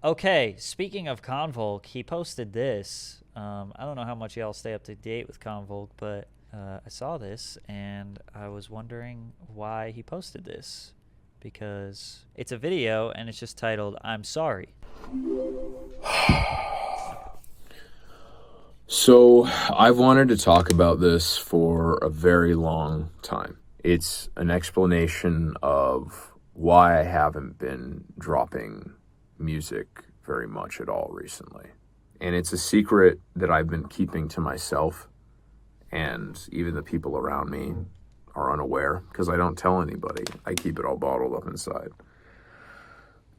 Okay, speaking of Convolk, he posted this. I don't know how much y'all stay up to date with Convolk, but I saw this and I was wondering why he posted this. Because it's a video and it's just titled, I'm sorry. So, I've wanted to talk about this for a very long time. It's an explanation of why I haven't been dropping music very much at all recently. And it's a secret that I've been keeping to myself, and even the people around me are unaware because I don't tell anybody. I keep it all bottled up inside.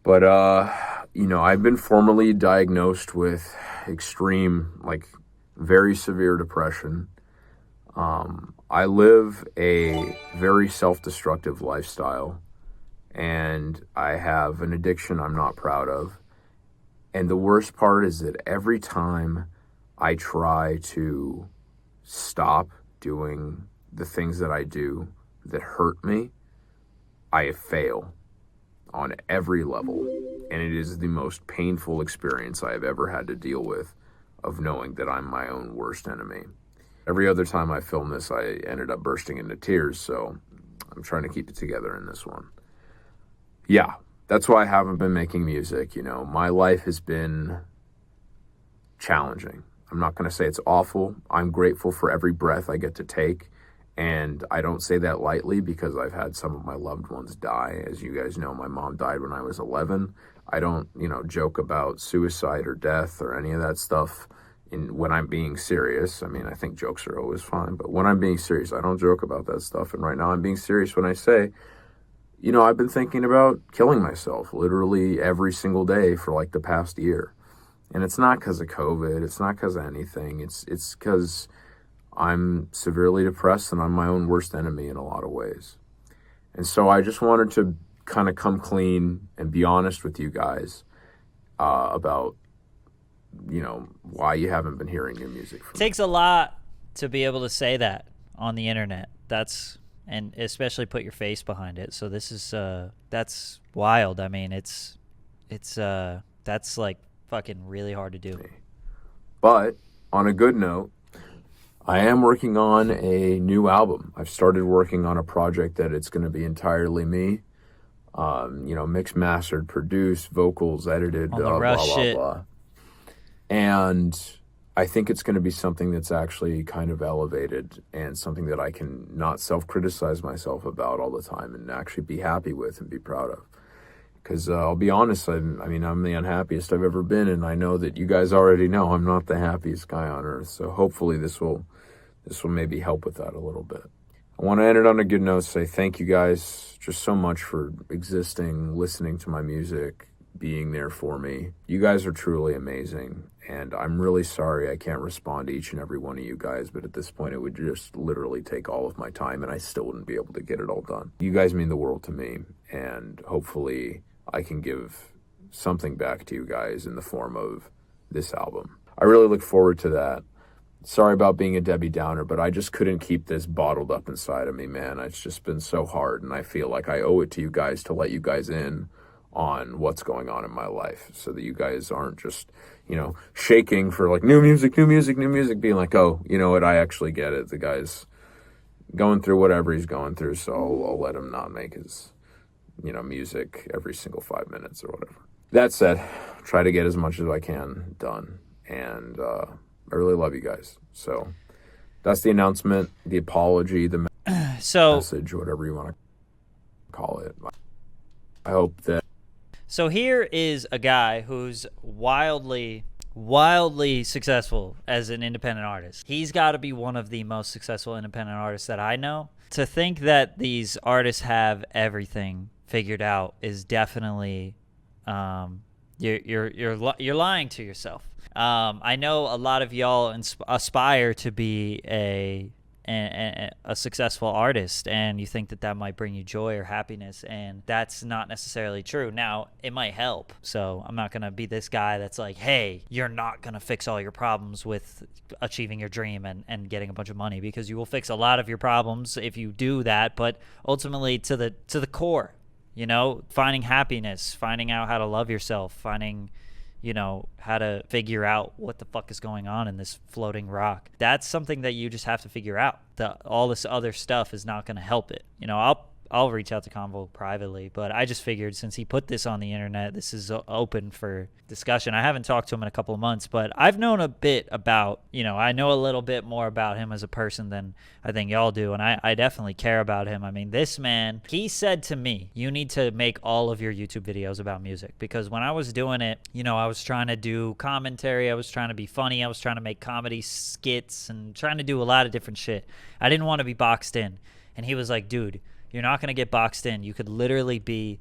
But, I've been formally diagnosed with extreme, very severe depression. I live a very self-destructive lifestyle, and I have an addiction I'm not proud of. And the worst part is that every time I try to stop doing the things that I do that hurt me, I fail on every level. And it is the most painful experience I have ever had to deal with, of knowing that I'm my own worst enemy. Every other time I film this, I ended up bursting into tears, so I'm trying to keep it together in this one. Yeah, that's why I haven't been making music. My life has been challenging. I'm not going to say it's awful. I'm grateful for every breath I get to take. And I don't say that lightly because I've had some of my loved ones die. As you guys know, my mom died when I was 11. I don't, joke about suicide or death or any of that stuff when I'm being serious. I mean, I think jokes are always fine, but when I'm being serious, I don't joke about that stuff. And right now I'm being serious when I say, I've been thinking about killing myself literally every single day for like the past year. And it's not because of COVID. It's not because of anything. It's because I'm severely depressed and I'm my own worst enemy in a lot of ways. And so I just wanted to kind of come clean and be honest with you guys about, why you haven't been hearing new music It from me. takes a lot to be able to say that on the internet. And especially put your face behind it. So this is, that's wild. I mean, that's like fucking really hard to do. But on a good note, I am working on a new album. I've started working on a project that it's going to be entirely me. Mixed, mastered, produced, vocals, edited, On the blah, rush blah, shit. blah. And I think it's going to be something that's actually kind of elevated and something that I can not self-criticize myself about all the time and actually be happy with and be proud of. Because I'll be honest, I'm the unhappiest I've ever been, and I know that you guys already know I'm not the happiest guy on earth. So hopefully this will maybe help with that a little bit. I want to end it on a good note, say thank you guys just so much for existing, listening to my music, being there for me. You guys are truly amazing, and I'm really sorry I can't respond to each and every one of you guys, but at this point it would just literally take all of my time, and I still wouldn't be able to get it all done. You guys mean the world to me, and hopefully I can give something back to you guys in the form of this album. I really look forward to that. Sorry about being a Debbie Downer, but I just couldn't keep this bottled up inside of me, man. It's just been so hard, and I feel like I owe it to you guys to let you guys in on what's going on in my life so that you guys aren't just, shaking for like new music, being like, oh, you know what, I actually get it. The guy's going through whatever he's going through, so I'll let him not make his, music every single 5 minutes or whatever. That said, try to get as much as I can done, and I really love you guys. So that's the announcement, the apology, the So message, whatever you want to call it. I hope that. So here is a guy who's wildly successful as an independent artist. He's got to be one of the most successful independent artists that I know. To think that these artists have everything figured out is definitely you're lying to yourself. I know a lot of y'all aspire to be a successful artist, and you think that might bring you joy or happiness, and that's not necessarily true. Now, it might help, so I'm not going to be this guy that's like, hey, you're not going to fix all your problems with achieving your dream and getting a bunch of money, because you will fix a lot of your problems if you do that, but ultimately to the core, you know, finding happiness, finding out how to love yourself, finding, you know, how to figure out what the fuck is going on in this floating rock. That's something that you just have to figure out. All this other stuff is not going to help it. You know, I'll reach out to Convolk privately, but I just figured since he put this on the internet, this is open for discussion. I haven't talked to him in a couple of months, but I've known a bit about, you know, I know a little bit more about him as a person than I think y'all do, and I definitely care about him. I mean, this man, he said to me, you need to make all of your YouTube videos about music, because when I was doing it, you know, I was trying to do commentary, I was trying to be funny, I was trying to make comedy skits, and trying to do a lot of different shit. I didn't want to be boxed in, and he was like, dude, you're not going to get boxed in. You could literally be,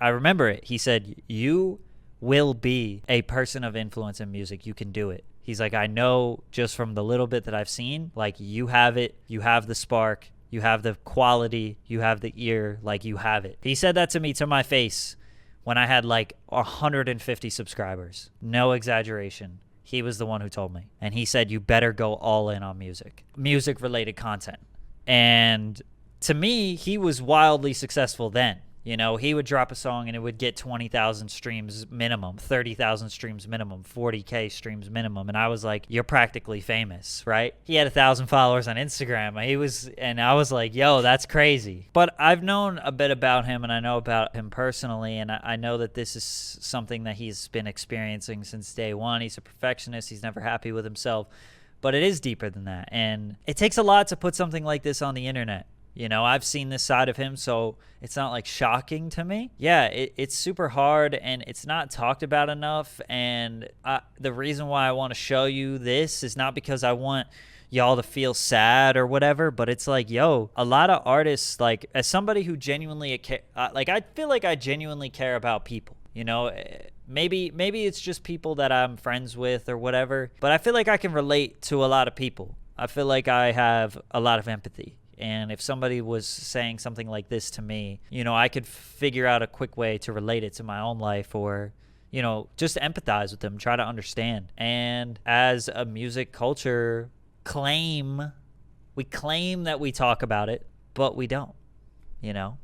I remember it. He said, you will be a person of influence in music. You can do it. He's like, I know just from the little bit that I've seen, like you have it, you have the spark, you have the quality, you have the ear, like you have it. He said that to me to my face when I had like 150 subscribers. No exaggeration. He was the one who told me. And he said, you better go all in on music related content. And to me, he was wildly successful then. You know, he would drop a song and it would get 20,000 streams minimum, 30,000 streams minimum, 40K streams minimum. And I was like, you're practically famous, right? He had 1,000 followers on Instagram. And I was like, yo, that's crazy. But I've known a bit about him, and I know about him personally. And I know that this is something that he's been experiencing since day one. He's a perfectionist. He's never happy with himself. But it is deeper than that. And it takes a lot to put something like this on the internet. You know, I've seen this side of him, so it's not like shocking to me. Yeah, it's super hard and it's not talked about enough. And the reason why I want to show you this is not because I want y'all to feel sad or whatever, but it's like, yo, a lot of artists, like as somebody who genuinely, like I feel like I genuinely care about people, you know, maybe it's just people that I'm friends with or whatever, but I feel like I can relate to a lot of people. I feel like I have a lot of empathy. And if somebody was saying something like this to me, you know, I could figure out a quick way to relate it to my own life, or, you know, just empathize with them, try to understand. And as a music culture we claim that we talk about it, but we don't, you know,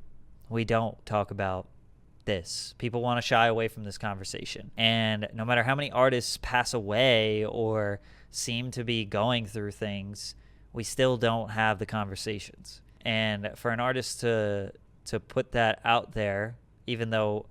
we don't talk about this. People want to shy away from this conversation. And no matter how many artists pass away or seem to be going through things, we still don't have the conversations. And for an artist to put that out there, even though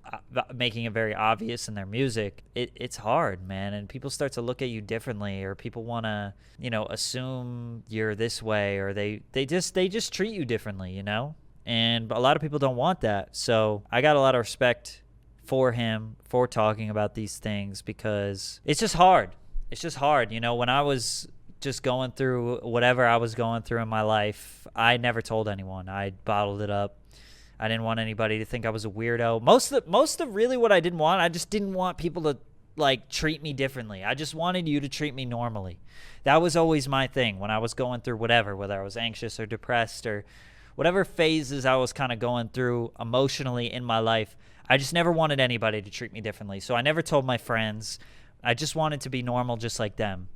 making it very obvious in their music, it's hard, man. And people start to look at you differently, or people want to, you know, assume you're this way, or they just treat you differently, you know? And a lot of people don't want that. So I got a lot of respect for him for talking about these things, because it's just hard. It's just hard. You know, when I was just going through whatever I was going through in my life, I never told anyone. I bottled it up. I didn't want anybody to think I was a weirdo. Most of really what I didn't want, I just didn't want people to like treat me differently. I just wanted you to treat me normally. That was always my thing when I was going through whatever, whether I was anxious or depressed or whatever phases I was kind of going through emotionally in my life. I just never wanted anybody to treat me differently. So I never told my friends. I just wanted to be normal just like them.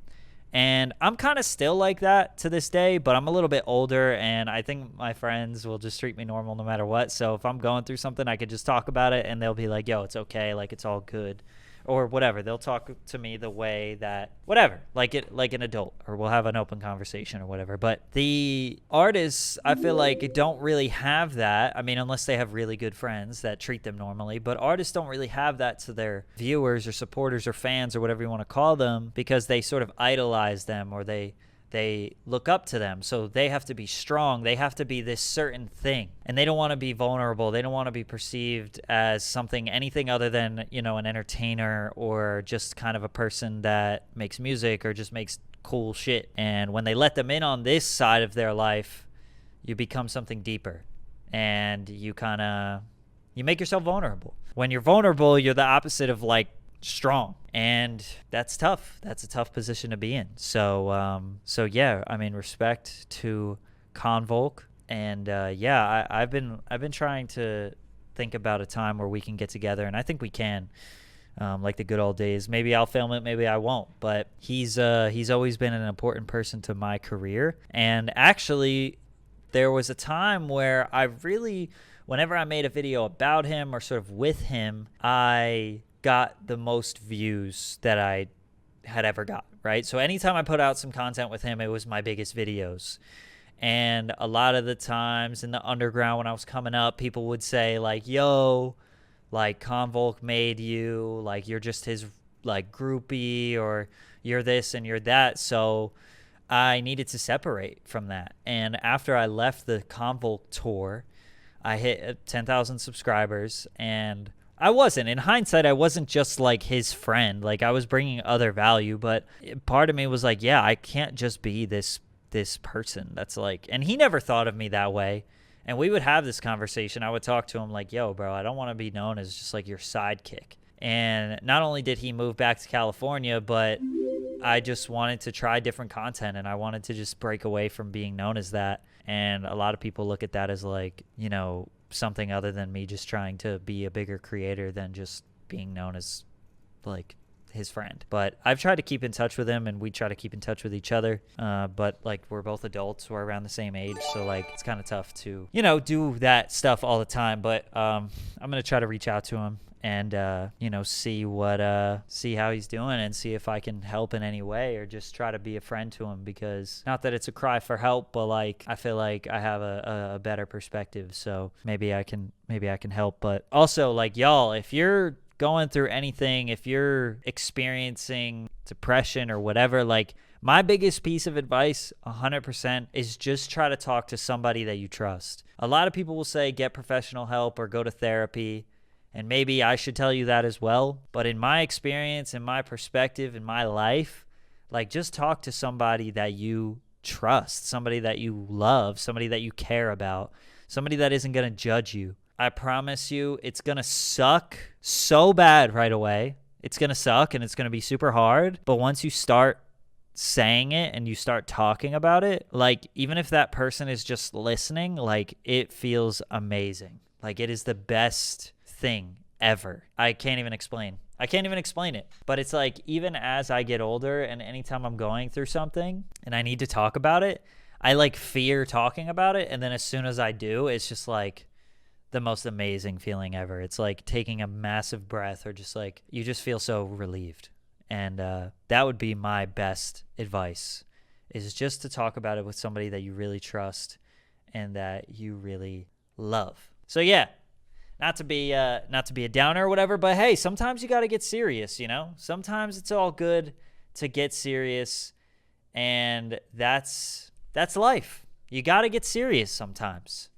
And I'm kind of still like that to this day, but I'm a little bit older, and I think my friends will just treat me normal no matter what. So if I'm going through something, I could just talk about it, and they'll be like, yo, it's okay, like it's all good, or whatever. They'll talk to me the way that, whatever, like an adult, or we'll have an open conversation or whatever. But the artists, I feel like, don't really have that. I mean, unless they have really good friends that treat them normally, but artists don't really have that to their viewers or supporters or fans or whatever you want to call them, because they sort of idolize them, or they look up to them. So they have to be strong. They have to be this certain thing. And they don't want to be vulnerable. They don't want to be perceived as anything other than, you know, an entertainer, or just kind of a person that makes music or just makes cool shit. And when they let them in on this side of their life, you become something deeper. And you make yourself vulnerable. When you're vulnerable, you're the opposite of like strong, and that's tough. That's a tough position to be in. So yeah, I mean, respect to Convolk, and yeah, I've been trying to think about a time where we can get together, and I think we can, like the good old days. Maybe I'll film it, maybe I won't, but he's always been an important person to my career. And actually, there was a time where I really whenever I made a video about him or sort of with him, I got the most views that I had ever got, right? So anytime I put out some content with him, it was my biggest videos. And a lot of the times in the underground when I was coming up, people would say like, yo, like Convolk made you, like you're just his like groupie, or you're this and you're that. So I needed to separate from that. And after I left the Convolk tour, I hit 10,000 subscribers, and in hindsight, I wasn't just like his friend. Like I was bringing other value, but part of me was like, yeah, I can't just be this person that's like, and he never thought of me that way. And we would have this conversation. I would talk to him like, yo, bro, I don't want to be known as just like your sidekick. And not only did he move back to California, but I just wanted to try different content, and I wanted to just break away from being known as that. And a lot of people look at that as like, you know, something other than me just trying to be a bigger creator than just being known as like his friend. But I've tried to keep in touch with him, and we try to keep in touch with each other. But like we're both adults, we're around the same age, so like it's kind of tough to, you know, do that stuff all the time. But I'm gonna try to reach out to him and you know, see how he's doing, and see if I can help in any way, or just try to be a friend to him, because not that it's a cry for help, but like I feel like I have a better perspective, so maybe I can help. But also, like, y'all, if you're going through anything, if you're experiencing depression or whatever, like my biggest piece of advice 100% is just try to talk to somebody that you trust. A lot of people will say get professional help or go to therapy. And maybe I should tell you that as well. But in my experience, in my perspective, in my life, like just talk to somebody that you trust, somebody that you love, somebody that you care about, somebody that isn't going to judge you. I promise you, it's going to suck so bad right away. It's going to suck and it's going to be super hard. But once you start saying it and you start talking about it, like even if that person is just listening, like it feels amazing. Like it is the best thing ever. I can't even explain it. But it's like, even as I get older and anytime I'm going through something and I need to talk about it, I like fear talking about it. And then as soon as I do, it's just like the most amazing feeling ever. It's like taking a massive breath, or just like you just feel so relieved. And that would be my best advice, is just to talk about it with somebody that you really trust and that you really love. So yeah, not to be a downer or whatever, but hey, sometimes you got to get serious, you know? Sometimes it's all good to get serious, and that's life. You got to get serious sometimes.